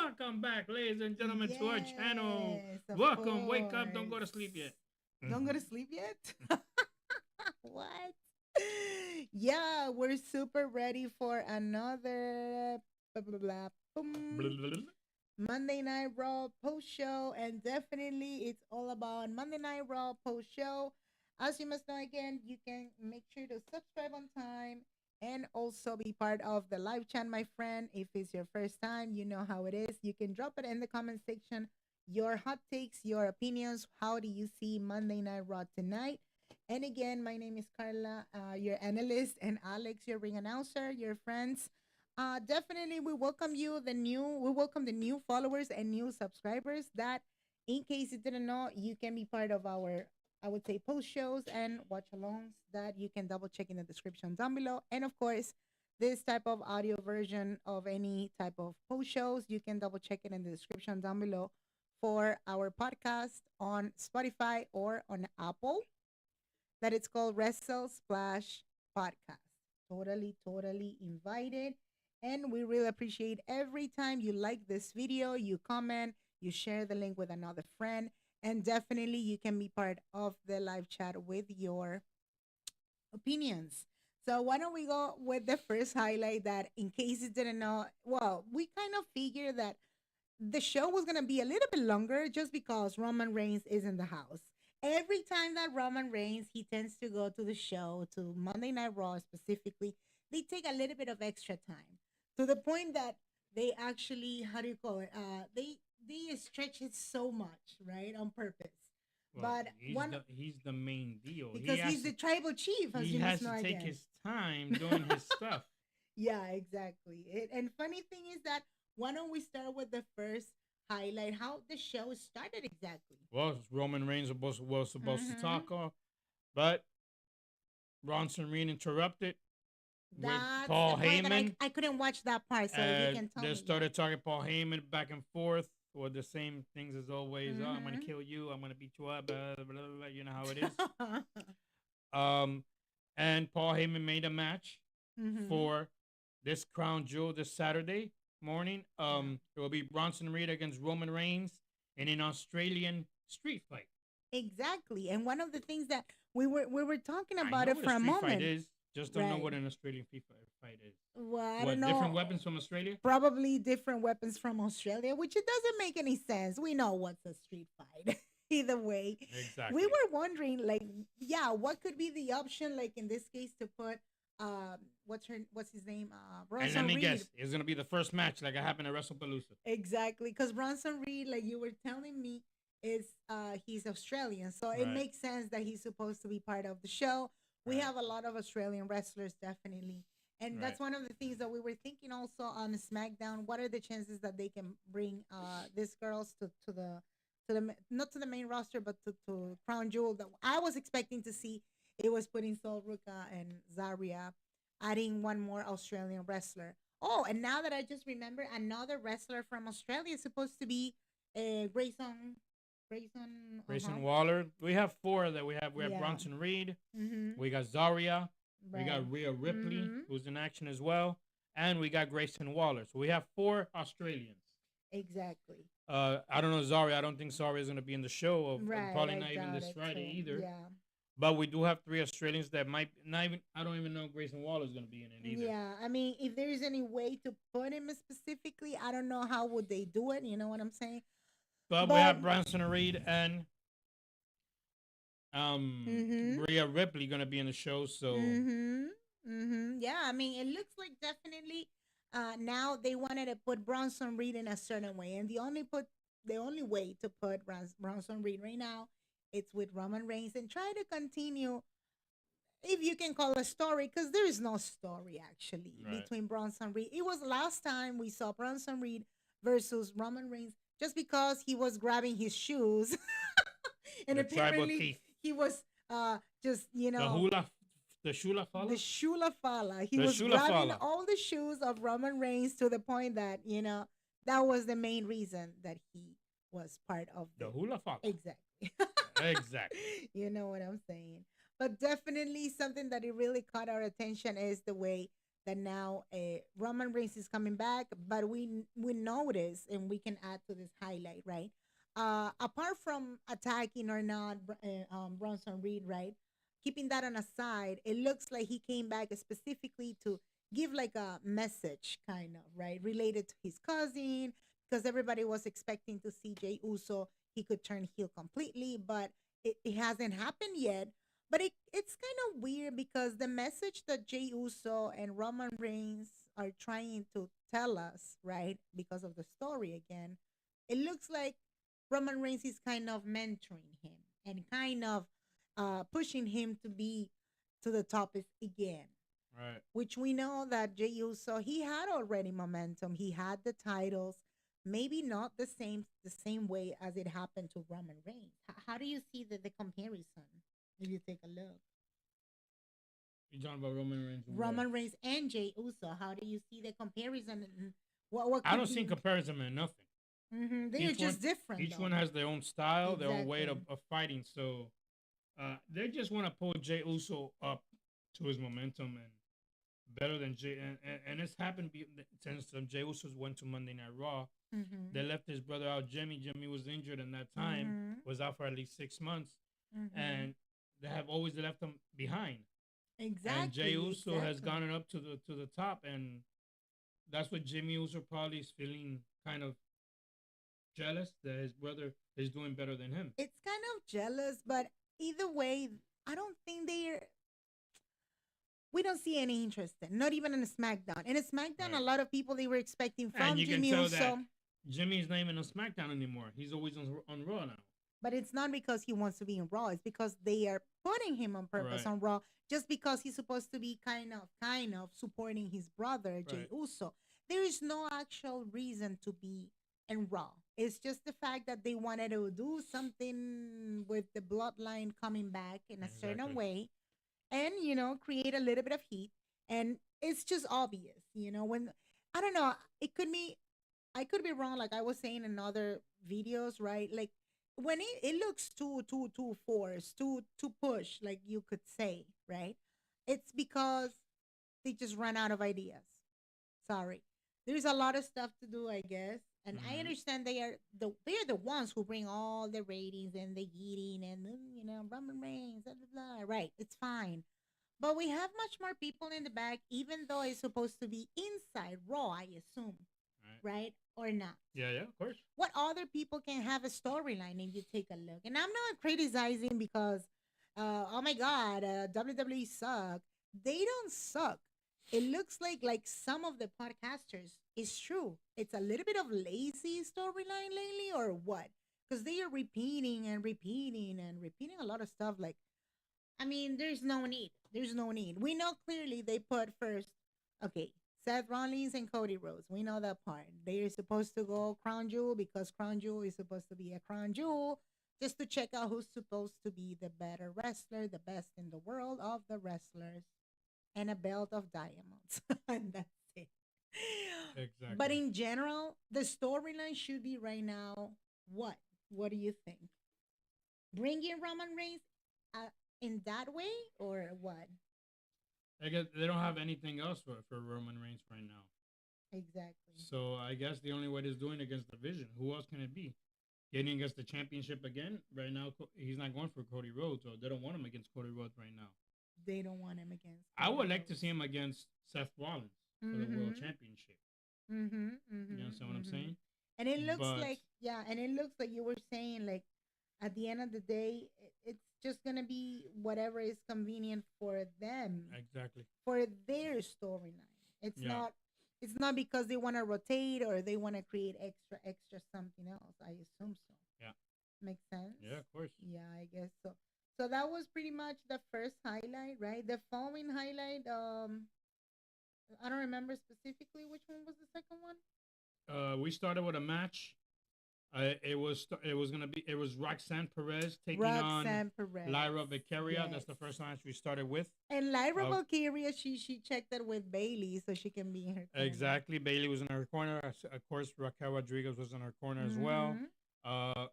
Welcome back, ladies and gentlemen, to our channel. Yes, of Welcome, wake up, don't go to course. sleep yet. Don't go to sleep yet? What? Yeah, we're super ready for another blah, blah, blah, boom, Monday Night Raw post show, and definitely it's all about Monday Night Raw post show. As you must know, again, you can make sure to subscribe on time and also be part of the live chat, my friend. If it's your first time, you know how it is. You can drop it in the comment section. Your hot takes, your opinions. How do you see Monday Night Raw tonight? And again, my name is Carla, your analyst, and Alex, your ring announcer, your friends. Definitely, we welcome the new followers and new subscribers. That, in case you didn't know, you can be part of our, I would say, post shows and watch alongs that you can double check in the description down below. And of course, this type of audio version of any type of post shows, you can double check it in the description down below for our podcast on Spotify or on Apple. That it's called Wrestle Splash Podcast. Totally invited. And we really appreciate every time you like this video, you comment, you share the link with another friend, and definitely you can be part of the live chat with your opinions. So why don't we go with the first highlight that, in case you didn't know, well, we kind of figured that the show was gonna be a little bit longer just because Roman Reigns is in the house. Every time that Roman Reigns he tends to go to the show, to Monday Night Raw specifically, they take a little bit of extra time to the point that they actually, how do you call it? They stretch it so much, right, on purpose. Well, But one, he's the main deal. because he's the tribal chief, as he you has must know to take again. his time doing his stuff. Yeah, exactly. And funny thing is that, why don't we start with the first highlight? How the show started exactly. Well, Roman Reigns was supposed to Mm-hmm. talk off, but Bronson Reed interrupted with That's the Paul part that Heyman. I couldn't watch that part, so if you can tell They me, yeah. started talking Paul Heyman back and forth with the same things as always. Oh, I'm gonna Mm-hmm. kill you. I'm gonna beat you up. Blah, blah, blah, blah. You know how it is. Um, and Paul Heyman made a match Mm-hmm. for this crown jewel this Saturday morning. Yeah. It will be Bronson Reed against Roman Reigns in an Australian street fight. Exactly. And one of the things that we were talking I about know it what a for a street fight moment. is. Just don't know Right. what an Australian fight is. Well, I don't What, different know. weapons from Australia? Probably different weapons from Australia, which it doesn't make any sense. We know what's a street fight. Either way, we Exactly. were wondering, like, yeah, what could be the option, like in this case, to put what's his name, And let Bronson me Reed. guess, it's gonna be the first match like it happened at WrestlePalooza. Exactly, because Bronson Reed, like you were telling me, is he's Australian, so it Right. makes sense that he's supposed to be part of the show. We Right. have a lot of Australian wrestlers, definitely, and Right. that's one of the things that we were thinking also on SmackDown. What are the chances that they can bring these girls to the not to the main roster, but to Crown Jewel? That I was expecting to see, it was putting Sol Ruka and Zaria, adding one more Australian wrestler. Oh, and now that I just remember, another wrestler from Australia is supposed to be Grayson. Grayson. Uh huh. Grayson Waller. We have four that we have. We have Yeah. Bronson Reed. Mhm. We got Zaria. We Right. got Rhea Ripley, Mhm. who's in action as well. And we got Grayson Waller. So we have four Australians. Exactly. I don't know Zaria. I don't think Zaria is going to be in the show. Right. Probably I not even doubt this it Friday too. either. Yeah. But we do have three Australians that might not even. I don't even know Grayson Waller is going to be in it either. Yeah. I mean, if there is any way to put him specifically, I don't know how would they do it. You know what I'm saying? But we But have Bronson Reed and mhm. Rhea Ripley going to be in the show. So Mhm. Mhm. Yeah, I mean, it looks like definitely now they wanted to put Bronson Reed in a certain way, and the only way to put Bronson Reed right now, it's with Roman Reigns, and try to continue, if you can call a story, because there is no story actually right. between Bronson Reed. It was last time we saw Bronson Reed versus Roman Reigns just because he was grabbing his shoes, and The tribal apparently thief. he was just The hula, the Shula the Fala? Shula Fala. He The was Shula grabbing Fala. all the shoes of Roman Reigns to the point that, that was the main reason that he was part of The the. Hula Fala. Exactly. Exactly. You know what I'm saying. But definitely something that it really caught our attention is the way that now Roman Reigns is coming back, but we notice, and we can add to this highlight, right? Apart from attacking or not Bronson Reed, right? Keeping that on a side, it looks like he came back specifically to give like a message, kind of, right, related to his cousin, because everybody was expecting to see Jey Uso. He could turn heel completely, but it hasn't happened yet. But it's kind of weird because the message that Jey Uso and Roman Reigns are trying to tell us, right, because of the story again, it looks like Roman Reigns is kind of mentoring him and kind of pushing him to be to the top again. Right. Which we know that Jey Uso, he had already momentum. He had the titles, maybe not the same way as it happened to Roman Reigns. How do you see the comparison? If you take a look, You're talking about Roman Reigns and what? Roman Reigns and Jey Uso, how do you see the comparison? And what I could don't see be? comparison in nothing. They are Each one, just different, each though. one has their own style, their own way Exactly. of fighting. So they just want to pull Jey Uso up to his momentum and better than Jey. And it's happened since Jey Usos went to Monday Night Raw. Mm-hmm. They left his brother out, Jimmy. Jimmy was injured in that time, Mm-hmm. was out for at least 6 months, Mm-hmm. and they have always left him behind. And Jey Exactly. Uso has Exactly. gone up to the top, and that's what Jimmy Uso probably is feeling kind of jealous that his brother is doing better than him. It's kind of jealous, but either way, I don't think they're. We don't see any interest in, not even in a SmackDown. In a SmackDown, a Right. lot of people they were expecting And from you can Jimmy tell that Uso, Jimmy's not even on SmackDown anymore. He's always on Raw now. but it's not because he wants to be in Raw. It's because they are putting him on purpose Right. on Raw, just because he's supposed to be kind of supporting his brother Jey Right. Uso. There is no actual reason to be in Raw. It's just the fact that they wanted to do something with the bloodline coming back in a certain Exactly. way, and create a little bit of heat. And it's just obvious, when I don't know, it could be, I could be wrong, like I was saying in other videos, right? Like when it looks too forced, too push, like you could say, right? It's because they just run out of ideas. Sorry. There's a lot of stuff to do, I guess. And I Hmm. understand they are the ones who bring all the ratings and the eating and Roman Reigns, blah, blah, blah. Right. It's fine. But we have much more people in the back, even though it's supposed to be inside Raw, I assume, Right. right? Or not. Yeah. Yeah. Of course. What other people can have a storyline if you take a look? And I'm not criticizing because, oh my God, WWE suck. They don't suck. It looks like some of the podcasters is true. It's a little bit of lazy storyline lately, or what? Because they are repeating and repeating and repeating a lot of stuff. Like, I mean, there's no need. There's no need. We know clearly they put first, okay, Seth Rollins and Cody Rhodes. We know that part. They're supposed to go Crown Jewel because Crown Jewel is supposed to be a Crown Jewel, just to check out who's supposed to be the better wrestler, the best in the world of the wrestlers, and a belt of diamonds. And that's it. But Exactly. in general, the storyline should be right now what? What do you think? Bring in Roman Reigns uh, in that way, or what? I guess they don't have anything else for Roman Reigns right now. Exactly. So I guess the only way he's doing against the Vision. Who else can it be? Getting against the championship again? Right now, he's not going for Cody Rhodes, or they don't want him against Cody Rhodes right now. They don't want him against I Cody would like to Rhodes. see him against Seth Rollins for the World Mm-hmm. Championship. Mm-hmm. You Mm-hmm. understand what I'm Mm-hmm. saying? And it looks But like, yeah, and it looks like you were saying, like, at the end of the day, it's just gonna be whatever is convenient for them, exactly. for their storyline. It's Yeah. not. It's not because they want to rotate or they want to create extra something else. I assume so. Yeah. Makes sense. Yeah. Of course. Yeah, I guess so. So that was pretty much the first highlight, right? The following highlight, I don't remember specifically which one was the second one. We started with a match. It was Roxanne Perez taking on Roxanne Perez. Lyra Vicaria. Yes. That's the first match we started with. And Lyra Uh, Valkyria, she checked it with Bailey so she can be in her corner. exactly. Bailey was in her corner. Of course, Raquel Rodriguez was in her corner as well. Mm-hmm. Uh,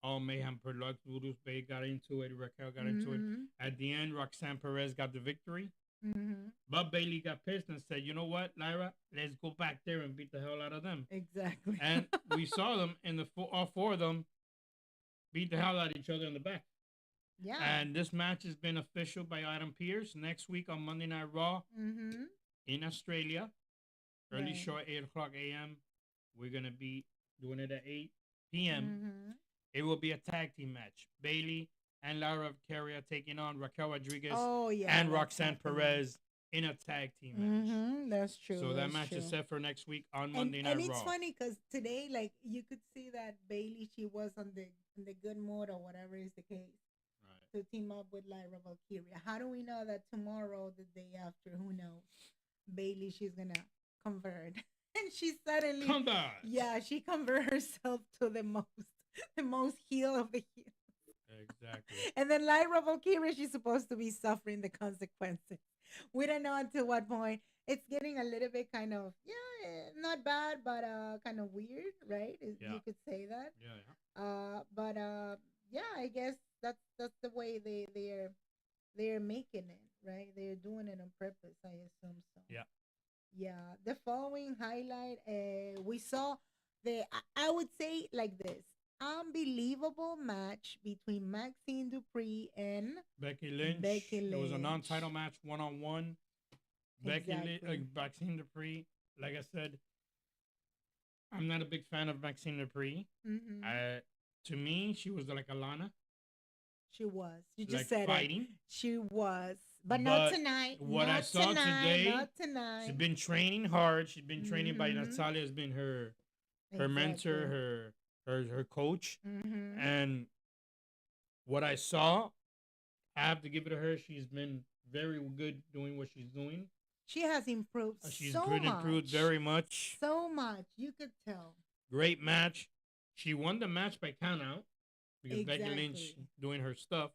all mayhem per luck. Voodoo's Bay got into it. Raquel got into it. Mm-hmm. At the end, Roxanne Perez got the victory. Mm-hmm. But Bailey got pissed and said, "You know what, Lyra? Let's go back there and beat the hell out of them." Exactly. And we saw them in all four of them beat the hell out of each other in the back. Yeah. And this match has been official by Adam Pearce. Next week on Monday Night Raw Mm-hmm. in Australia, early Right. show at 8 o'clock a.m. We're gonna be doing it at 8 p.m. Mm-hmm. It will be a tag team match. Bailey and Lara Carey are taking on Raquel Rodriguez Oh yeah. and that's Roxanne happening. Perez in a tag team match. Mm-hmm. That's true. So that that's match true. is set for next week on And Monday Night and it's Raw. funny because today, like you could see that Bailey, she was on the good mood or whatever is the case Right. to team up with Lyra Valkyria. How do we know that tomorrow, the day after, who knows? Bailey, she's gonna convert, and she suddenly, Come back. yeah, she convert herself to the most heel of the heel. Exactly. And then Lyra Valkyria, she's supposed to be suffering the consequences. We don't know until what point. It's getting a little bit kind of, yeah, not bad, but kind of weird, right? Yeah. You could say that. Yeah. But yeah, I guess that's the way they're making it, right? They're doing it on purpose, I assume so. Yeah. Yeah. The following highlight, we saw I would say like this unbelievable match between Maxine Dupri and Becky Lynch. Becky It was a Lynch. non-title match, 1-on-1. Exactly. Maxine Dupri. Like I said, I'm not a big fan of Maxine Dupri. Mm-hmm. To me, she was like Alana, She was. You like just said fighting. it. She was. But not But tonight. what not I saw tonight, today, Not tonight. she's been training hard. She's been training by Mhm. Natalia. Has been her mentor, her coach. Mm-hmm. And what I saw, I have to give it to her. She's been very good doing what she's doing. She has improved She's so good, much. improved very much. So much. You could tell. Great match. She won the match by countout because Becky Lynch Exactly. doing her stuff.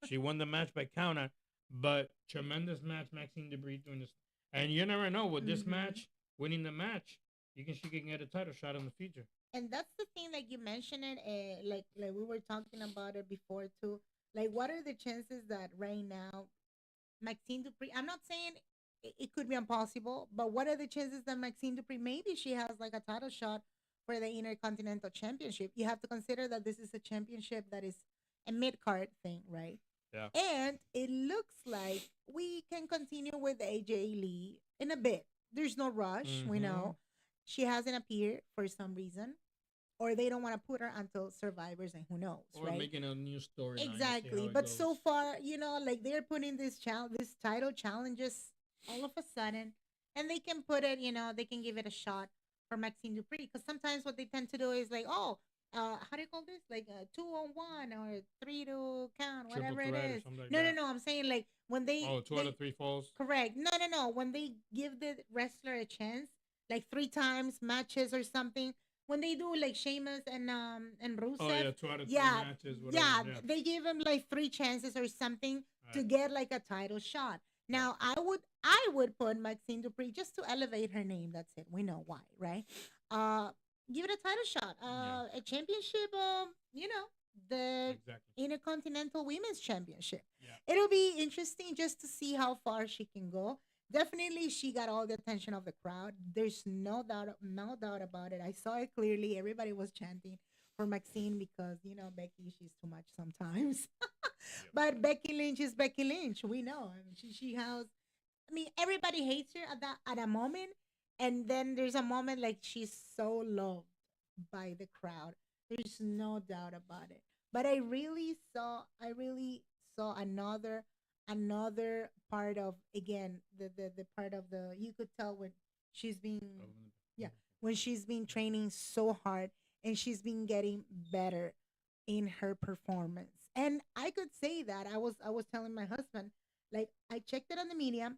She won the match by countout, but tremendous match. Maxine Dupri doing this, and you never know with this Mhm. match, winning the match, she can get a title shot in the future. And that's the thing, like you mentioned it, like we were talking about it before too. Like, what are the chances that right now Maxine Dupri? I'm not saying it could be impossible, but what are the chances that Maxine Dupri maybe she has like a title shot for the Intercontinental Championship? You have to consider that this is a championship that is a mid card thing, right? Yeah. And it looks like we can continue with AJ Lee in a bit. There's no rush. We Mhm. know she hasn't appeared for some reason, or they don't want to put her until Survivors, and who knows, Or right? making a new story. Exactly. But so far, like they're putting this title challenges all of a sudden, and they can put it, they can give it a shot for Maxine Dupri. Because sometimes what they tend to do is like, oh, how do you call this? Like 2-on-1 or 3 to count, Triple whatever it threat or is. something like No, no, that. no. I'm saying like when Oh, two out of three falls. correct. No, no, no. When they give the wrestler a chance, like 3 times matches or something. When they do like Sheamus and Rusev, Oh yeah, 2 out of 3 yeah, matches. Whatever. yeah, Yeah. they give him like 3 chances or something to Right. get like a title shot. Now I would put Maxine Dupri just to elevate her name. That's it. We know why, right? Uh, give it a title shot. Yeah. A championship. The Exactly. Intercontinental Women's Championship. Yeah. It'll be interesting just to see how far she can go. Definitely, she got all the attention of the crowd. There's no doubt about it. I saw it clearly. Everybody was chanting for Maxine because Becky, she's too much sometimes. Yep. But Becky Lynch is Becky Lynch. We know. I mean, she has. I mean, everybody hates her at a moment, and then there's a moment like she's so loved by the crowd. There's no doubt about it. But I really saw another part of, again, the part of the, you could tell when she's been, yeah, when she's been training so hard and she's been getting better in her performance. And I could say that I was telling my husband, like, I checked it on the media,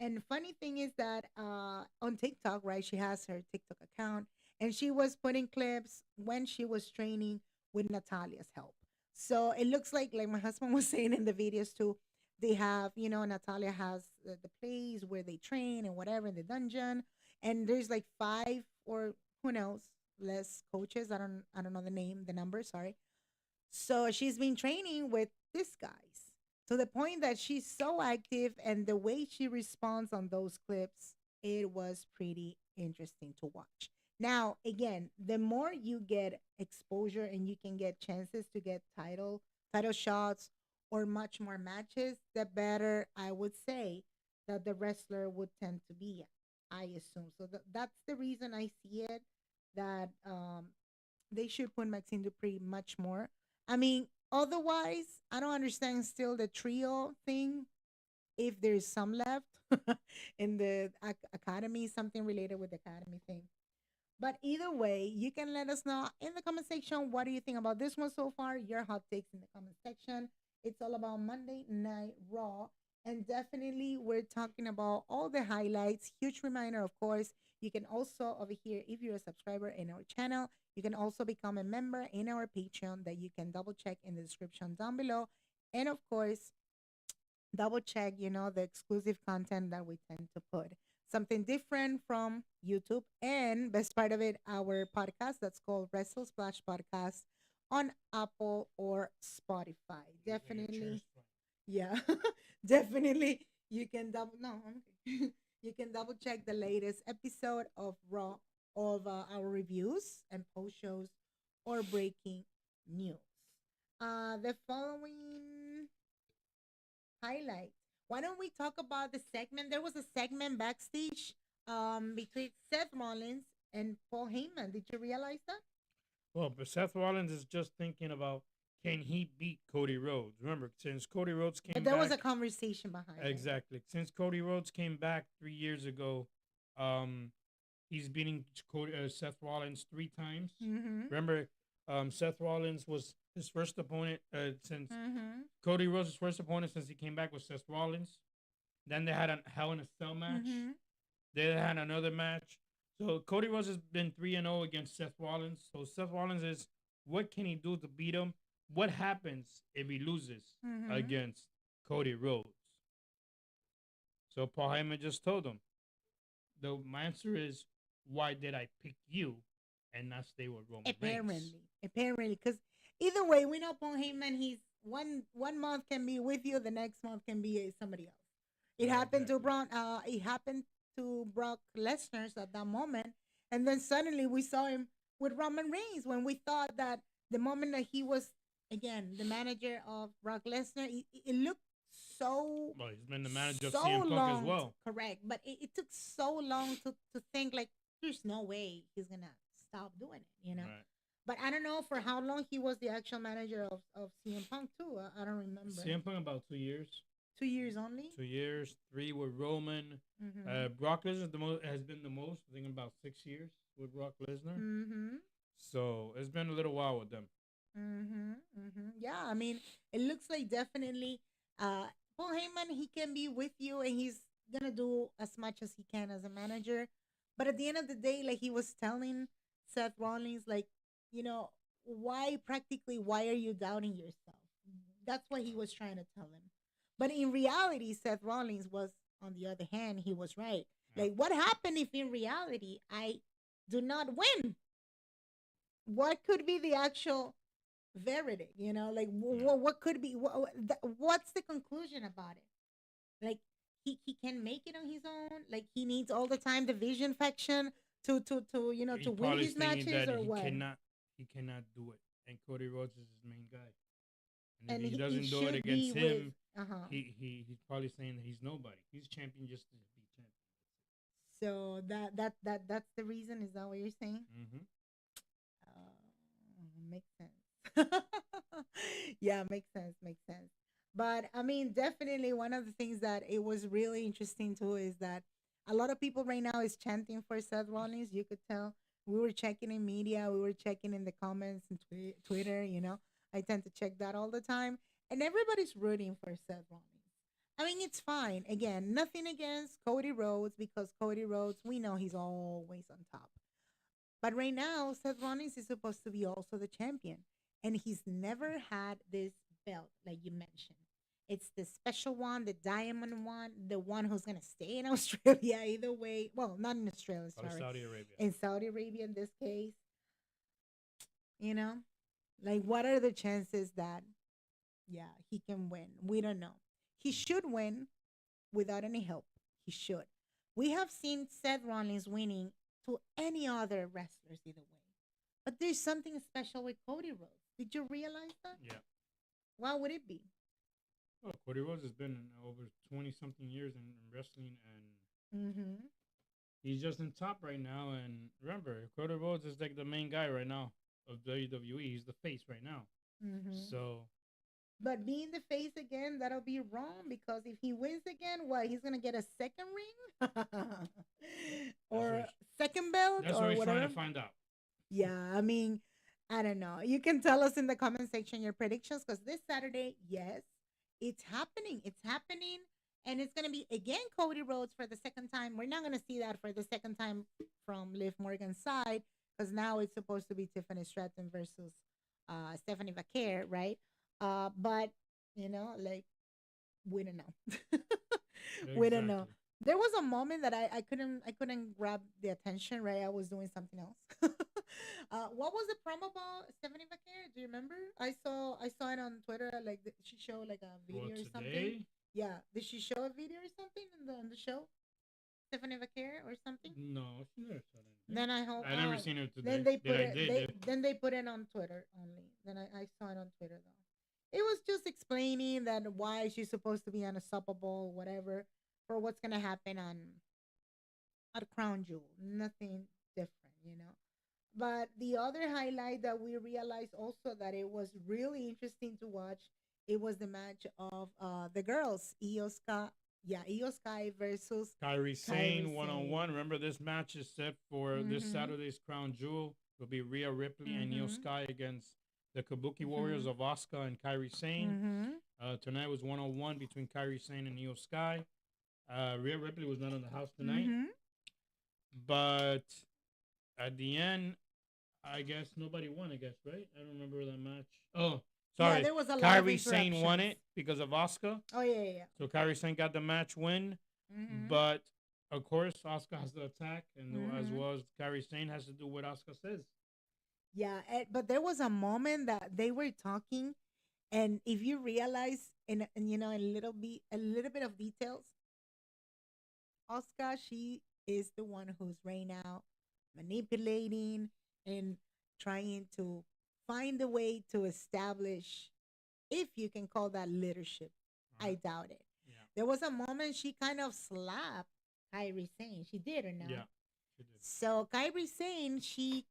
and funny thing is that on TikTok, right, she has her TikTok account, and she was putting clips when she was training with Natalia's help. So it looks like my husband was saying in the videos too, they have, Natalia has the place where they train and whatever in the dungeon, and there's like five or who knows, less coaches. I don't know the number, sorry. So she's been training with these guys. to the point that she's so active, and the way she responds on those clips, it was pretty interesting to watch. Now, again, the more you get exposure and you can get chances to get title shots or much more matches, the better I would say that the wrestler would tend to be. I assume so. That's the reason I see it, that they should put Maxine Dupri much more. I mean, otherwise, I don't understand still the trio thing. If there's some left in the academy, something related with the academy thing. But either way, you can let us know in the comment section, what do you think about this one so far? Your hot takes in the comment section. It's all about Monday Night Raw. And definitely, we're talking about all the highlights. Huge reminder, of course, you can also, over here, if you're a subscriber in our channel, you can also become a member in our Patreon that you can double check in the description down below. And of course, double check, the exclusive content that we tend to put. Something different from YouTube. And best part of it, our podcast that's called Wrestle Splash Podcast on Apple or Spotify. Definitely. Yeah. Definitely. You can double, no, you can double check the latest episode of Raw, of our reviews and post shows or breaking news. The following highlight. Why don't we talk about the segment? There was a segment backstage between Seth Rollins and Paul Heyman. Did you realize that? Well, but Seth Rollins is just thinking about, can he beat Cody Rhodes? Remember, since Cody Rhodes came But there was a back, conversation behind it. exactly. Since Cody Rhodes came back 3 years ago, um, he's beating Seth Rollins 3 times. Mm-hmm. Remember, Seth Rollins was his first opponent since Mm-hmm. Cody Rhodes' first opponent since he came back was Seth Rollins. Then they had a Hell in a Cell match. Mm-hmm. They had another match. So Cody Rhodes has been 3-0 against Seth Rollins. So Seth Rollins is, what can he do to beat him? What happens if he loses Mm-hmm. against Cody Rhodes? So Paul Heyman just told him, my answer is, why did I pick you and not stay with Roman Reigns? Apparently, because either way, we know Paul Heyman. He's one month can be with you, the next month can be somebody else. It happened to Exactly. It happened to Brock Lesnar at that moment, and then suddenly we saw him with Roman Reigns when we thought that the moment that he was again the manager of Brock Lesnar, it looked so Well, he's been the manager of so CM Punk as long. well. Correct, but it took so long to think like there's no way he's gonna stop doing it. Right. But I don't know for how long he was the actual manager of CM Punk too. I don't remember. CM Punk about 2 years. 2 years only. 2 years, 3 with Roman. Mm-hmm. Brock Lesnar has been the most. I think about 6 years with Brock Lesnar. Mm-hmm. So it's been a little while with them. Mm-hmm. Mm-hmm. Yeah, I mean, it looks like definitely Paul Heyman, he can be with you and he's gonna do as much as he can as a manager. But at the end of the day, like he was telling Seth Rollins, like, why are you doubting yourself? That's what he was trying to tell him. But in reality, Seth Rollins was, on the other hand, he was right. Yeah. Like, what happened if in reality I do not win? What could be the actual verdict? Like what could be? What's the conclusion about it? Like he can make it on his own. Like he needs all the time the vision faction to win his matches, or what? He cannot do it. And Cody Rhodes is his main guy. And And if he he doesn't do it should be against with. him, he's probably saying that he's nobody. He's champion just to be champion. So that's the reason. Is that what you're saying? Mm-hmm. Makes sense. Yeah, makes sense. Makes sense. But I mean, definitely one of the things that it was really interesting too is that a lot of people right now is chanting for Seth Rollins. You could tell we were checking in media, we were checking in the comments and Twitter. I tend to check that all the time, and everybody's rooting for Seth Rollins. I mean, it's fine. Again, nothing against Cody Rhodes because Cody Rhodes, we know he's always on top. But right now, Seth Rollins is supposed to be also the champion. And he's never had this belt, like you mentioned. It's the special one, the diamond one, the one who's going to stay in Australia either way. Well, not in Australia, Or sorry. Saudi Arabia. In Saudi Arabia in this case. You know? Like, what are the chances that Yeah, he can win. We don't know. He should win without any help. He should. We have seen Seth Rollins winning to any other wrestlers either way. But there's something special with Cody Rhodes. Did you realize that? Yeah. Why would it be? Well, Cody Rhodes has been over 20 something years in wrestling, and Mm-hmm. he's just in top right now. And remember, Cody Rhodes is like the main guy right now of WWE. He's the face right now. Mm-hmm. So But being the face again, that'll be wrong because if he wins again, what? He's gonna get a second ring, or second belt, that's or what he's whatever. trying to find out. Yeah, I mean, I don't know. You can tell us in the comment section your predictions because this Saturday, yes, it's happening. It's happening. And it's going to be again Cody Rhodes for the second time. We're not going to see that for the second time from Liv Morgan's side because now it's supposed to be Tiffany Stratton versus Stephanie Vaquer, right? But, like, we don't know. We don't know. Exactly. There was a moment that I couldn't grab the attention, right? I was doing something else. What was the promo about Stephanie Vaquer? Do you remember? I saw it on Twitter. Like she showed like a Well, video or something. today, Yeah, did she show a video or something in the show? Stephanie Vaquer or something? no, she never said anything. Then I hope I never seen her today. then they put I it did. then they put it on Twitter only. Then I saw it on Twitter though. It was just explaining that why she's supposed to be unstoppable, whatever, for what's gonna happen on at Crown Jewel. Nothing different. But the other highlight that we realized also that it was really interesting to watch, it was the match of the girls, Io Sky, yeah, Io Sky versus Kairi Sane Kairi 1-on-one. Sane. Remember, this match is set for this Mm-hmm. Saturday's Crown Jewel. Will be Rhea Ripley and Io Mm-hmm. Sky against the Kabuki Warriors Mm-hmm. of Asuka and Kairi Sane. Mm-hmm. Tonight was 1-on-1 between Kairi Sane and Io Sky. Rhea Ripley was not in the house tonight, Mm-hmm. but at the end, I guess nobody won. I guess, right? I don't remember that match. Oh, Yeah, sorry. there was a lot of Kairi Sane won interruptions. it because of Asuka. Oh yeah. So Kairi Sane got the match win. Mm-hmm. But of course, Asuka has the attack, and as Mm-hmm. well as Kairi Sane has to do what Asuka says. Yeah, but there was a moment that they were talking, and if you realize, in a little bit of details, Oscar, she is the one who's right now manipulating and trying to find a way to establish, if you can call that leadership. I Right? doubt it. Yeah, There was a moment she kind of slapped Kyrie Sane. She did or yeah, not? she did. So Kyrie Sane, she,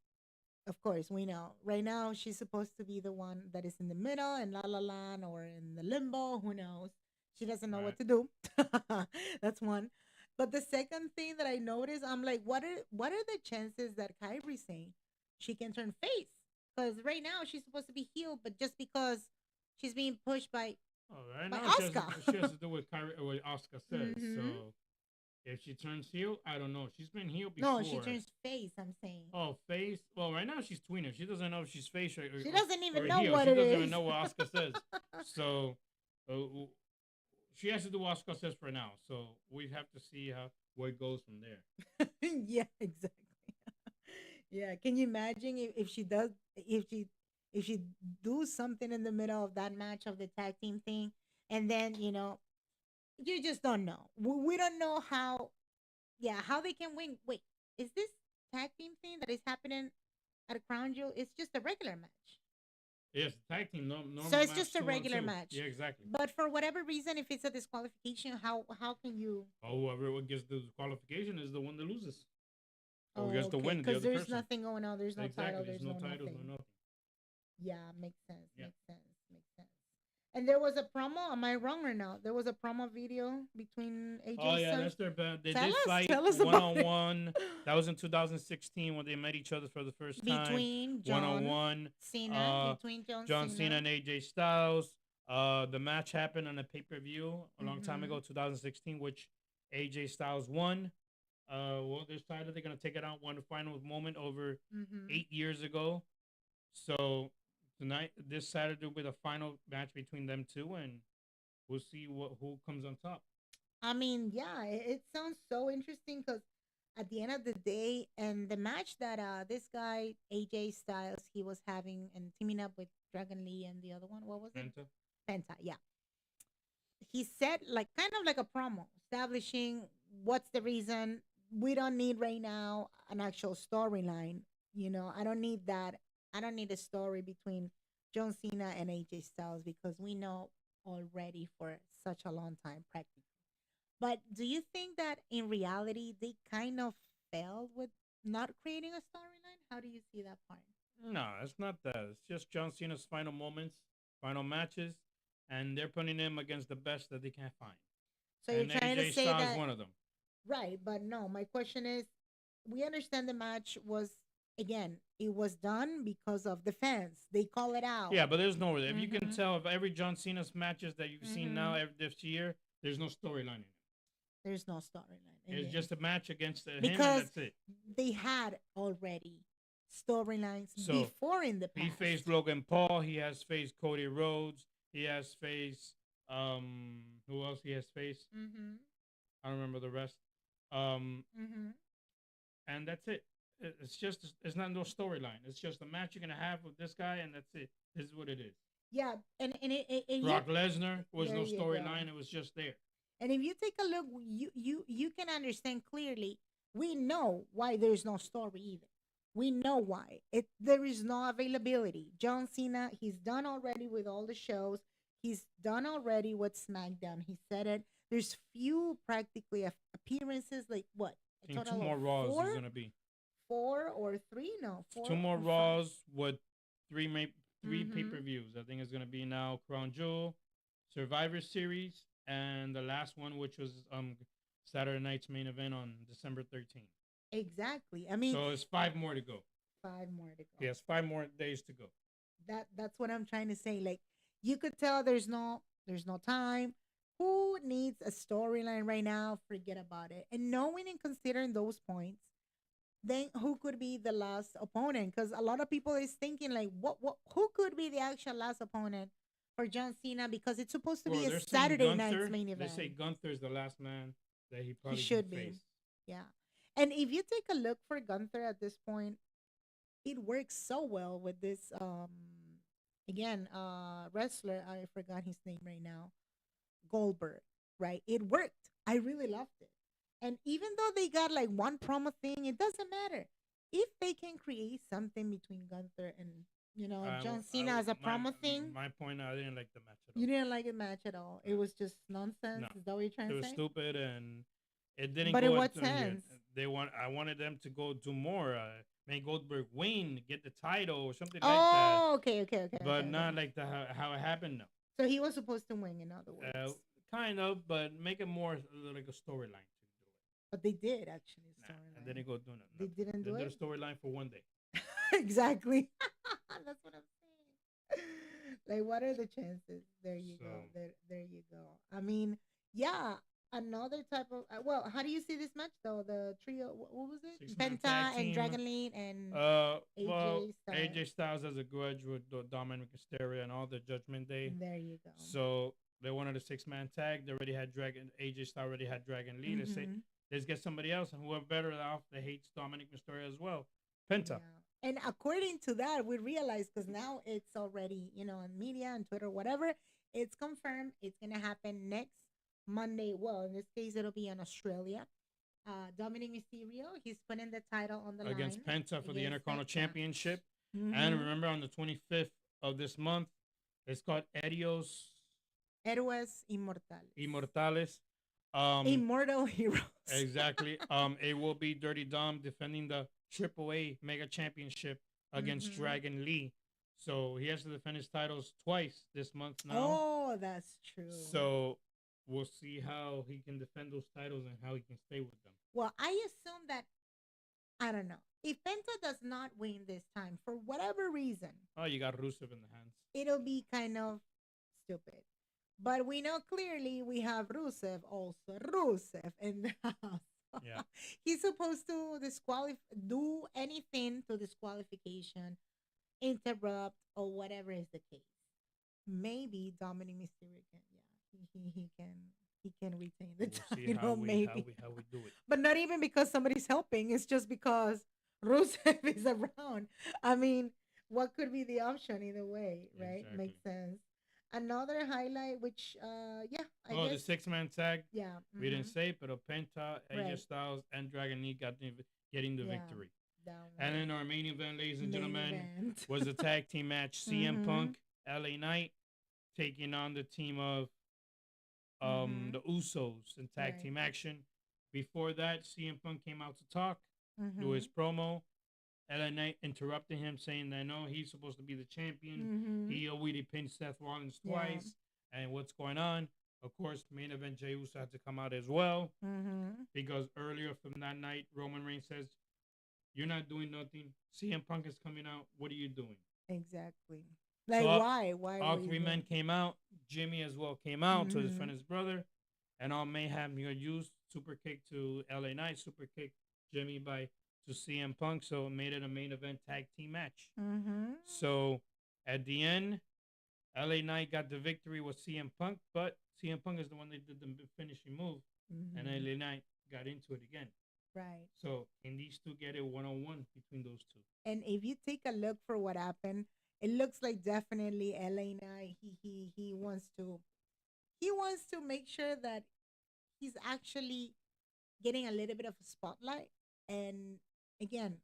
of course, we know right now she's supposed to be the one that is in the middle and La La Land or in the limbo. Who knows? She doesn't know Right. what to do. That's one. But the second thing that I noticed, I'm like, what are the chances that Kyrie Sane she can turn face? Because right now she's supposed to be healed, but just because she's being pushed Oh, right by now Oscar. she has to do what what Asuka says. So Hmm. if she turns heel, I don't know. She's been healed No, before. she turns face. I'm saying Oh, face. Well, right now she's tweener. She doesn't know if she's face she doesn't even or know heel. what She it doesn't even is. know what Asuka says. So uh, she has to do what Asuka says for now. So we have to see where it goes from there. Yeah, exactly. Yeah, can you imagine if she does if she do something in the middle of that match of the tag team thing, and then you just don't know. We don't know how they can win. Wait, is this tag team thing that is happening at a Crown Jewel? It's just a regular match. Yes, tag team, So normal it's match, just a 2-on-2. regular match. Yeah, exactly. But for whatever reason, if it's a disqualification, how can you? Whoever gets the qualification is the one that loses. Or Oh, gets the okay, win, the because other there's person. nothing going on. There's no title. Exactly. There's There's no no titles, nothing. no nothing. Yeah, makes sense. Yeah. Makes sense. Makes sense. And there was a promo. Am I wrong or no? There was a promo video between Oh AJ yeah, Styles. that's their bad. They Tell did us. fight Tell us one about on it. one. That was in 2016 when they met each other for the first time. Between One on John one. Cena. Between John John Cena Cena. and AJ Styles. The match happened on a pay per view a long time Mm-hmm. ago, 2016, which AJ Styles won. Well, they decided they're gonna take it out one final moment over Mm-hmm. 8 years ago. So tonight, this Saturday, will be the final match between them two, and we'll see who comes on top. I mean, yeah, it sounds so interesting because at the end of the day, and the match that this guy AJ Styles he was having and teaming up with Dragon Lee and the other one, what was it? Penta. Penta, yeah. He said like kind of like a promo establishing what's the reason we don't need right now an actual storyline. I don't need that. I don't need a story between John Cena and AJ Styles because we know already for such a long time practically. But do you think that in reality they kind of failed with not creating a storyline? How do you see that part? No, it's not that. It's just John Cena's final moments, final matches, and they're putting him against the best that they can find. So you're And trying to AJ say Styles that, one of them. right? But no, my question is, we understand the match was, again, it was done because of the fans. They call it out. Yeah, but there's no. If you can Mm-hmm. tell, if every John Cena's matches that you've seen Mm-hmm. now this year, there's no storyline in it. There's no storyline. It's just a match against him, and Because that's it. they had already storylines So before in the he past. faced Logan Paul. He has faced Cody Rhodes. He has faced who else he has faced? Mm-hmm. I don't remember the rest. Um, Mm-hmm. and that's it. It's just it's not no storyline. It's just a match you're gonna have with this guy, and that's it. This is what it is. Yeah, and Brock Lesnar was there no you go. storyline. It was just there. And if you take a look, you can understand clearly. We know why there's no story either. We know why. There is no availability. John Cena, he's done already with all the shows. He's done already with SmackDown. He said it. There's few practically appearances. Like what? I think two more Raws four? is gonna be. 4 or 3? No, 4. Two more or 5. Raws with three Mhm. pay-per-views. I think it's gonna be now Crown Jewel, Survivor Series, and the last one, which was Saturday night's main event on December 13th. Exactly. I mean, So it's 5 more to go. 5 more to go. Yes, 5 more days to go. That's what I'm trying to say. Like you could tell there's no time. Who needs a storyline right now? Forget about it. And knowing and considering those points, then who could be the last opponent? Because a lot of people is thinking like, who could be the actual last opponent for John Cena? Because it's supposed to be a Saturday night's main event. They say Gunther's the last man that he probably should can be. face. Yeah. And if you take a look for Gunther at this point, it works so well with this again wrestler. I forgot his name right now. Goldberg, right? It worked. I really loved it. And even though they got like one promo thing, it doesn't matter. If they can create something between Gunther and John Cena as a promo thing. My point, I didn't like the match at all. You didn't like the match at all. It was just nonsense. No. Is that what you're trying to say? It was stupid and it didn't. But go in what sense? I wanted them to go do more. Make Goldberg win, get the title or something like that. Oh, okay. But okay, not like how it happened. No. So he was supposed to win, in other words. Kind of, but make it more like a storyline to do it. But they did actually. And then they go do it. They didn't do it. They did a storyline for one day. Exactly. That's what I'm saying. Like, what are the chances? There you go. There you go. I mean, yeah. Another type of well, how do you see this match though? The trio, what was it? Penta and Dragon Lee and AJ Styles. AJ Styles has a grudge with Dominic Mysterio and all the Judgment Day. There you go. So they wanted a 6-man tag. They already had AJ Styles already had Dragon Lee. Let's say let's get somebody else, and whoever better off that hates Dominic Mysterio as well, Penta. Yeah. And according to that, we realize because now it's already on media and Twitter, whatever. It's confirmed. It's gonna happen next Monday. Well, in this case, it'll be in Australia. Dominic Mysterio, he's putting the title on the line against Penta for the Intercontinental Championship. Mm-hmm. And remember, on the 25th of this month, it's called Héroes Inmortales. Immortal Heroes. Exactly. It will be Dirty Dom defending the AAA Mega Championship against Dragon Lee. So he has to defend his titles twice this month now. Oh, that's true. So we'll see how he can defend those titles and how he can stay with them. Well, I assume that, I don't know. If Penta does not win this time, for whatever reason. Oh, you got Rusev in the hands. It'll be kind of stupid. But we know clearly we have Rusev in the house. Yeah. He's supposed to do anything to disqualification, interrupt, or whatever is the case. Maybe Dominic Mysterio can, he can retain the title. Maybe how we do it. But not even because somebody's helping. It's just because Rusev is around. I mean, what could be the option either way, right? Exactly. Makes sense. Another highlight, which yeah, I Oh, the guess 6-man tag. yeah, We didn't say, but Penta, AJ right, Styles, and Dragon Lee getting the yeah, victory. that And one then our main event, ladies and main gentlemen, event. was the tag team match: CM Mhm, Punk, LA Knight, taking on the team of mhm, the Usos in tag right, team action. Before that, CM Punk came out to talk, do his mhm, promo. LA Knight interrupted him, saying that no, he's supposed to be the champion. mhm, He already pinned Seth Rollins yeah, twice, and what's going on? Of course, main event Jey Uso had to come out as well mhm, because earlier from that night, Roman Reigns says, "You're not doing nothing. CM Punk is coming out. What are you doing?" exactly. So Like why? Why all were you three men doing? came out. Jimmy as well came out to defend Mhm, his brother, and all mayhem used super kick to LA Knight, super kick Jimmy by to CM Punk, so it made it a main event tag team match. mhm, So at the end, LA Knight got the victory with CM Punk, but CM Punk is the one that did the finishing move, and mhm, LA Knight got into it again. right. So can these two get it 1-on-1 between those two? And if you take a look for what happened, it looks like definitely Elena. He wants to make sure that he's actually getting a little bit of a spotlight. And again,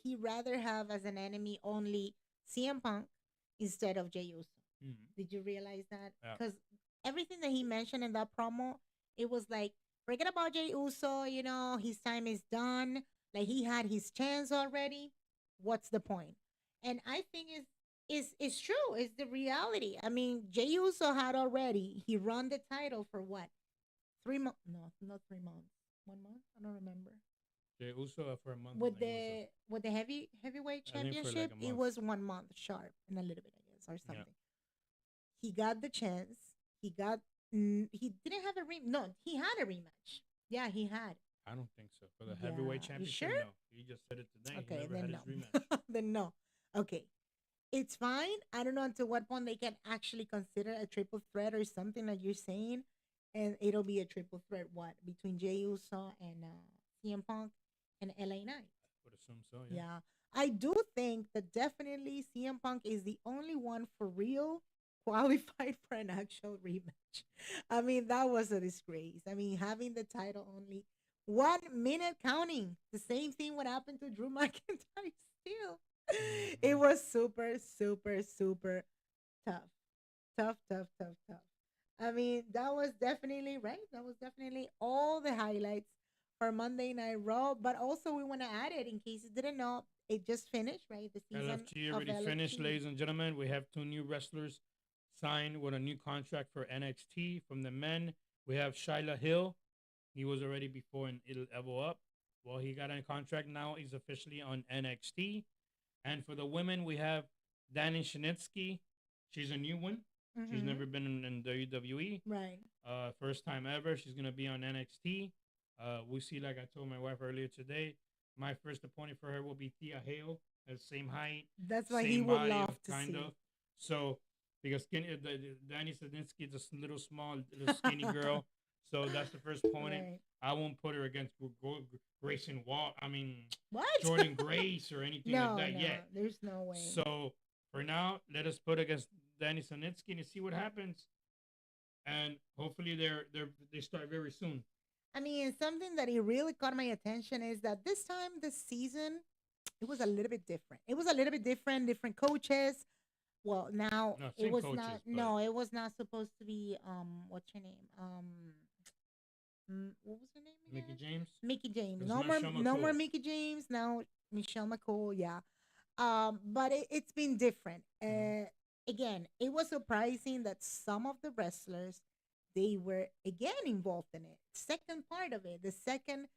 he rather have as an enemy only CM Punk instead of Jey Uso. Mm-hmm. Did you realize that? Yeah. Because everything that he mentioned in that promo, it was like, forget about Jey Uso, his time is done. Like he had his chance already. What's the point? And I think is true. It's the reality. I mean, Jey Uso had already he run the title for what? 3 months? No, not 3 months. 1 month? I don't remember. Jey Uso for a month. With He was, the heavyweight I think, for like championship, a it month. was 1 month sharp and a little bit, I guess, or Yeah. something. He got the chance. He got. He didn't have a No, he had a rematch. Yeah, he had. I don't think so. For the heavyweight Yeah, you championship, sure? no. He just said it today. He Okay, never had then his no. rematch. Then no. Okay, it's fine. I don't know until what point they can actually consider a triple threat or something like you're saying, and it'll be a triple threat. What between Jey Uso and CM Punk and LA Knight? Would assume so, yeah. Yeah. I do think that definitely CM Punk is the only one for real qualified for an actual rematch. I mean, that was a disgrace. I mean, having the title only 1 minute counting. The same thing what happened to Drew McIntyre still. It Mm-hmm. was super, super, super tough. Tough, tough, tough, tough. I mean, that was definitely right. That was definitely all the highlights for Monday Night Raw. But also, we want to add it in case you didn't know, it just finished, right? The season LFG of already finished, LFG. ladies and gentlemen. We have two new wrestlers signed with a new contract for NXT. From the men, we have Shiloh Hill. He was already before in It'll Evo Up. Well, he got a contract now. He's officially on NXT. And for the women, we have Dani Shinitsky. She's a new one. She's Mm-hmm. never been in WWE. Right. First time ever. She's gonna be on NXT. We see, like I told my wife earlier today, my first opponent for her will be Thea Hale, the same height, That's what he same would body, love of to kind see. of. So because Danny Sadinsky is a little small, little skinny girl, so that's the first opponent. Right. I won't put her against Grayson Wall. I mean, What? Jordan Grace or anything like No, that no, yet. there's no way. So for now, let us put against Danny Sadinsky and see what happens. And hopefully they start very soon. I mean, something that it really caught my attention is that this season, it was a little bit different. It was a little bit different, different coaches. Well, now No, it same was not. coaches, but No, it was not supposed to be. What's your name? What was her name Mickey again? James. Mickey James. It's No not more, Sean no more McCool. Mickey James. Now Michelle McCool. Yeah. But it's been different. Mm-hmm. Again, it was surprising that some of the wrestlers they were again involved in it. Second part of it, the second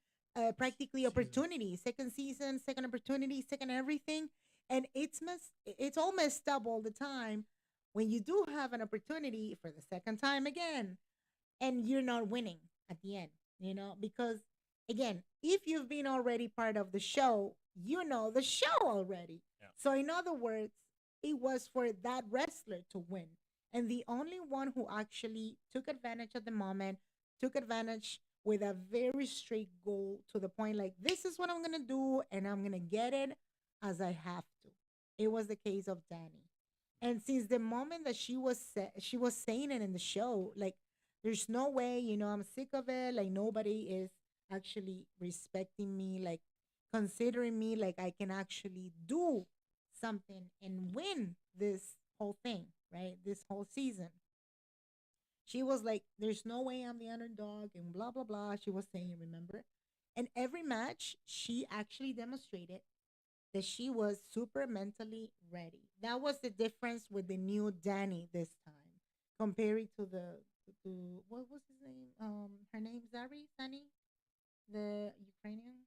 practically Season. opportunity, second season, second opportunity, second everything, and it's all messed up all the time when you do have an opportunity for the second time again and you're not winning at the end, because again, if you've been already part of the show, you know the show already. Yeah. So, in other words, it was for that wrestler to win. And the only one who actually took advantage at the moment, took advantage with a very straight goal to the point like, this is what I'm going to do, and I'm going to get it as I have to. It was the case of Danny. And since the moment that she was saying it in the show, like, there's no way, I'm sick of it. Like, nobody is actually respecting me, like, considering me, like, I can actually do something and win this whole thing, right? This whole season. She was like, there's no way I'm the underdog and blah, blah, blah. She was saying, remember? And every match, she actually demonstrated that she was super mentally ready. That was the difference with the new Dani this time, compared to to what was his name? Her name Dani, the Ukrainian.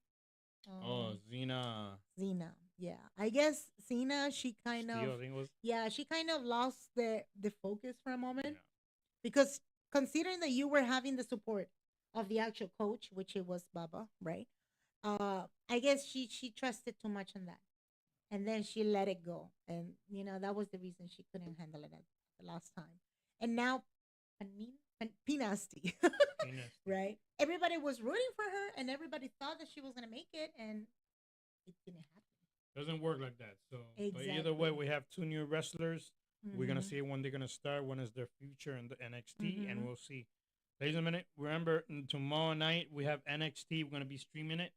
Oh, Um, Xena Xena. Yeah, I guess Xena. Steel, I think it was. Yeah, she kind of lost the focus for a moment, Yeah. because considering that you were having the support of the actual coach, which it was Baba, right? I guess she trusted too much on that, and then she let it go, and that was the reason she couldn't handle it at the last time. And now, Pinasti, Dynasty. right? Everybody was rooting for her, and everybody thought that she was gonna make it, and it didn't happen. Doesn't work like that. So, but either way, Exactly. we have two new wrestlers. We're gonna Mm-hmm. see when they're gonna start, when is their future in the NXT, and Mm-hmm. we'll see. Ladies and minute, remember tomorrow night we have NXT. We're gonna be streaming it.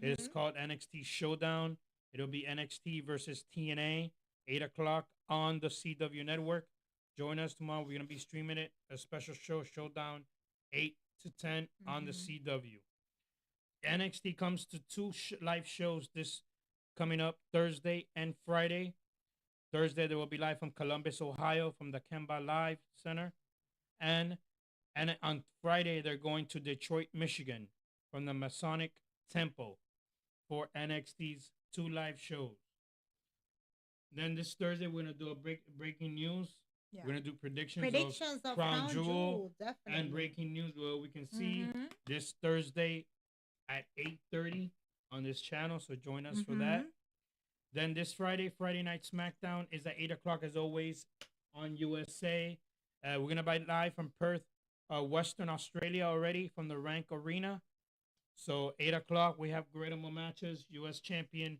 It's Mm-hmm. called NXT Showdown. It'll be NXT versus TNA, 8 o'clock on the CW network. Join us tomorrow. We're gonna be streaming it. A special show, Showdown, 8 to 10 on the Mm-hmm. CW. NXT comes to two live shows this coming up Thursday and Friday. Thursday they will be live from Columbus, Ohio, from the Kemba Live Center, and on Friday they're going to Detroit, Michigan, from the Masonic Temple for NXT's two live shows. Then this Thursday we're gonna do a breaking news. Yeah. We're gonna do predictions of Predictions of Crown Crown Jewel Jewel, and definitely. breaking news. Well, we can see Mm-hmm. this Thursday at 8:30 on this channel. So join us for Mm-hmm. that. Then this Friday, Friday Night SmackDown is at 8 o'clock as always on USA. We're gonna be live from Perth, Western Australia already from the Rank Arena. So 8 o'clock we have great matches. U.S. champion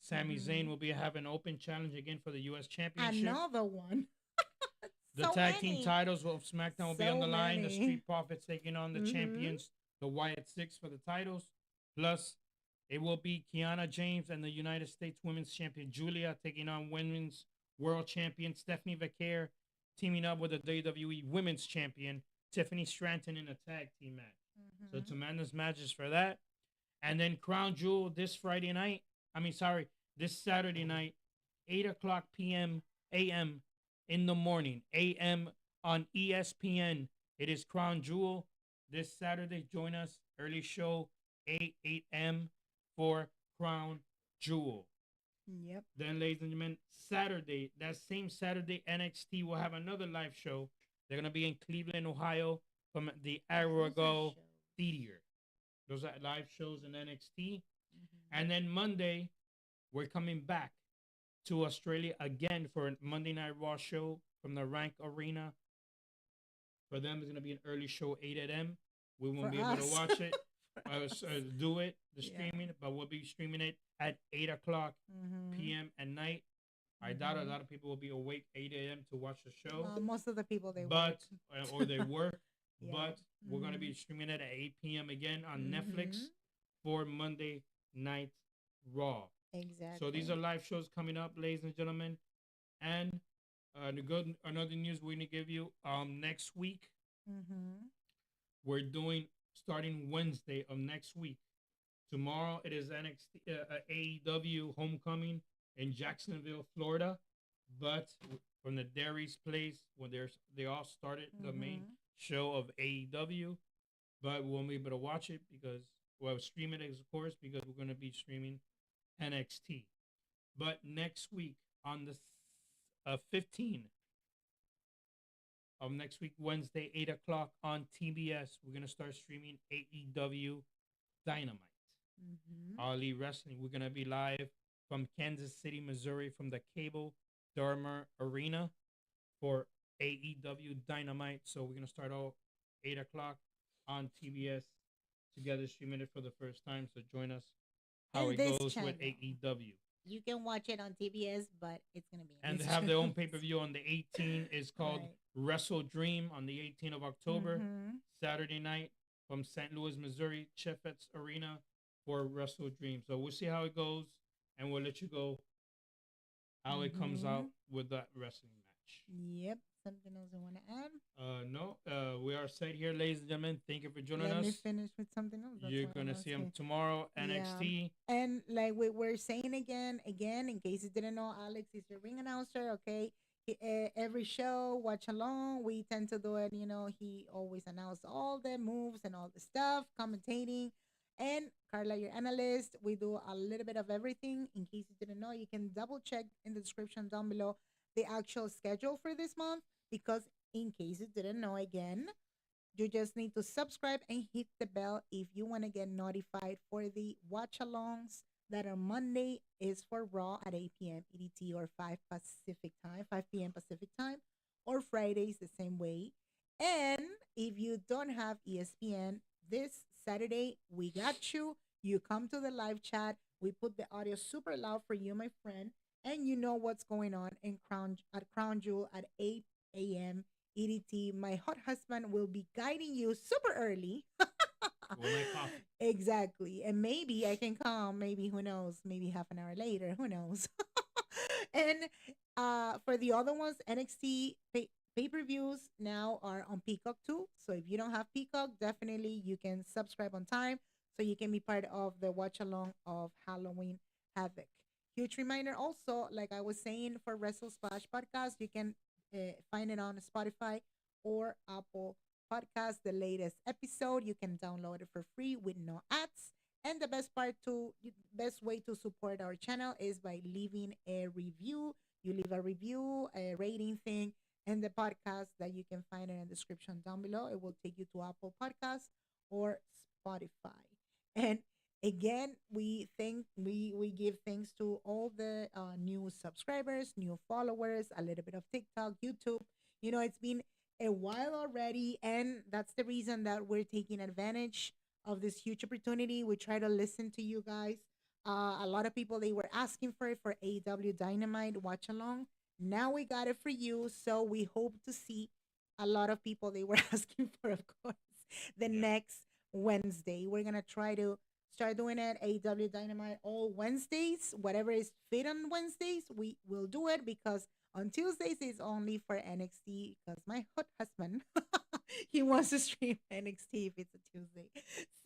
Sami Zayn Mm-hmm. will be having an open challenge again for the U.S. championship. Another one. The So tag team many. titles of SmackDown will be on So the line. The many. Street Profits taking on the Mm-hmm. champions, the Wyatt Six, for the titles. Plus, it will be Kiana James and the United States Women's Champion Julia taking on Women's World Champion Stephanie Vaquer, teaming up with the WWE Women's Champion Tiffany Stratton in a tag team match. So Mm-hmm. tremendous matches for that. And then Crown Jewel this Friday night. This Saturday night, 8 o'clock p.m. a.m. in the morning, a.m. on ESPN. It is Crown Jewel this Saturday. Join us early show 8 a.m. for Crown Jewel. Yep. Then, ladies and gentlemen, Saturday, that same Saturday, NXT will have another live show. They're gonna be in Cleveland, Ohio, from the Those are Arago shows. Theater. Those are live shows in NXT. Mm-hmm. And then Monday, we're coming back to Australia again for a Monday Night Raw show from the Rank Arena. For them, it's going to be an early show, 8 a.m. We won't For be able to us. watch it, For us. do it, the Yeah. streaming, but we'll be streaming it at 8 o'clock Mm-hmm. p.m. at night. I doubt a Mm-hmm. lot of people will be awake 8 a.m. to watch the show, Most of the people they work. but or they work. Yeah. But we're going to Mm-hmm. be streaming it at 8 p.m. again on Mm-hmm. Netflix for Monday Night Raw. So these are Exactly. live shows coming up, ladies and gentlemen. And another news we're gonna give you. Next week Mm-hmm. we're doing starting Wednesday of next week. Tomorrow it is NXT AEW Homecoming in Jacksonville, Florida. But from the Dairy's Place, when they all started the main Mm-hmm. show of AEW, but we won't be able to watch it because well, stream it of course because we're gonna be streaming NXT. But next week on the 15 of next week, Wednesday, 8 o'clock on TBS, we're going to start streaming AEW Dynamite. Mm-hmm. Ali Wrestling. We're going to be live from Kansas City, Missouri, from the Cable Dharma Arena for AEW Dynamite. So we're going to start all 8 o'clock on TBS together, streaming it for the first time. So join us how In it this goes with channel. AEW. You can watch it on TBS, but it's gonna be. And they have their own pay-per-view on the 18th. It's called Wrestle Dream on the 18th of October, Saturday night from St. Louis, Missouri, Chaffetz Arena for Wrestle Dream. So we'll see how it goes, and we'll let you go how it comes out with that wrestling match. Yep. Something else I want to add? No. We are set here, ladies and gentlemen. Thank you for joining us. Let me finish with something else. You're going to see them tomorrow, NXT. And like we're saying again, in case you didn't know, Alex is your ring announcer, okay? Every show, watch along. We tend to do it, he always announces all the moves and all the stuff, commentating. And Carla, your analyst, we do a little bit of everything. In case you didn't know, you can double check in the description down below the actual schedule for this month, because in case you didn't know, again, you just need to subscribe and hit the bell if you want to get notified for the watch alongs that are Monday is for Raw at 8 p.m. EDT or 5 p.m. Pacific time, or Fridays the same way. And if you don't have ESPN, this Saturday, we got you. You come to the live chat. We put the audio super loud for you, my friend, and you know what's going on in Crown Jewel at 8 a.m. EDT. My hot husband will be guiding you super early. Exactly. And maybe I can come, maybe, who knows, maybe half an hour later, who knows. And for the other ones, NXT pay-per-views now are on Peacock too. So if you don't have Peacock, definitely you can subscribe on time so you can be part of the watch along of Halloween Havoc. Huge reminder also, like I was saying, for Wrestle Splash podcast, you can find it on Spotify or Apple Podcast. The latest episode, you can download it for free with no ads. And the best way to support our channel is by leaving a review. You leave a review, a rating thing, and the podcast that you can find in the description down below. It will take you to Apple Podcasts or Spotify. And again, we give thanks to all the new subscribers, new followers, a little bit of TikTok, YouTube. It's been a while already, and that's the reason that we're taking advantage of this huge opportunity. We try to listen to you guys. A lot of people, they were asking for it for AEW Dynamite watch along. Now we got it for you, so we hope to see a lot of people they were asking for, of course, the next Wednesday. We're gonna try to start doing it AEW Dynamite all Wednesdays. Whatever is fit on Wednesdays, we will do it, because on Tuesdays is only for NXT, because my hot husband he wants to stream NXT if it's a Tuesday.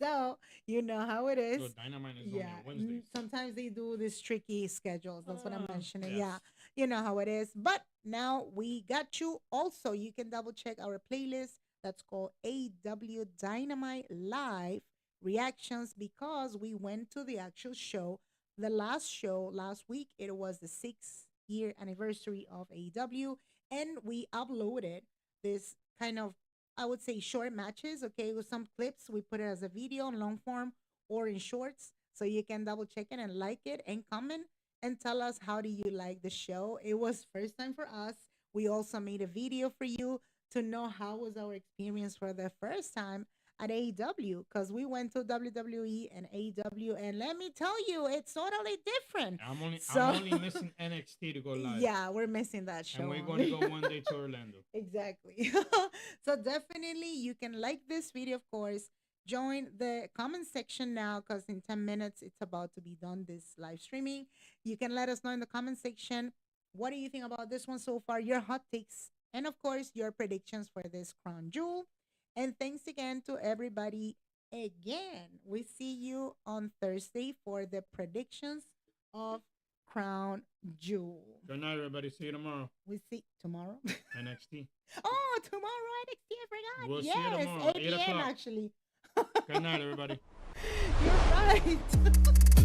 So you know how it is. So Dynamite is only on Wednesdays. Sometimes they do these tricky schedules. That's what I'm mentioning. Yes. Yeah, you know how it is. But now we got you. Also, you can double check our playlist that's called AEW Dynamite Live Reactions, because we went to the actual show. The last show last week, it was the 6-year anniversary of AEW, and we uploaded this kind of, I would say, short matches, okay, with some clips. We put it as a video in long form or in shorts, so you can double check it and like it and comment and tell us how do you like the show. It was first time for us. We also made a video for you to know how was our experience for the first time at AEW, because we went to WWE and AEW, and let me tell you, it's totally different. I'm only missing NXT to go live. Yeah, we're missing that show. And we're going to go one day to Orlando. Exactly. So definitely you can like this video, of course. Join the comment section now, because in 10 minutes it's about to be done, this live streaming. You can let us know in the comment section, what do you think about this one so far, your hot takes, and of course your predictions for this Crown Jewel. And thanks again to everybody. Again, we see you on Thursday for the predictions of Crown Jewel. Good night, everybody. See you tomorrow. We see tomorrow. NXT. Oh, tomorrow NXT. I forgot. We'll see you tomorrow. 8 p.m. actually. Good night, everybody. You're right.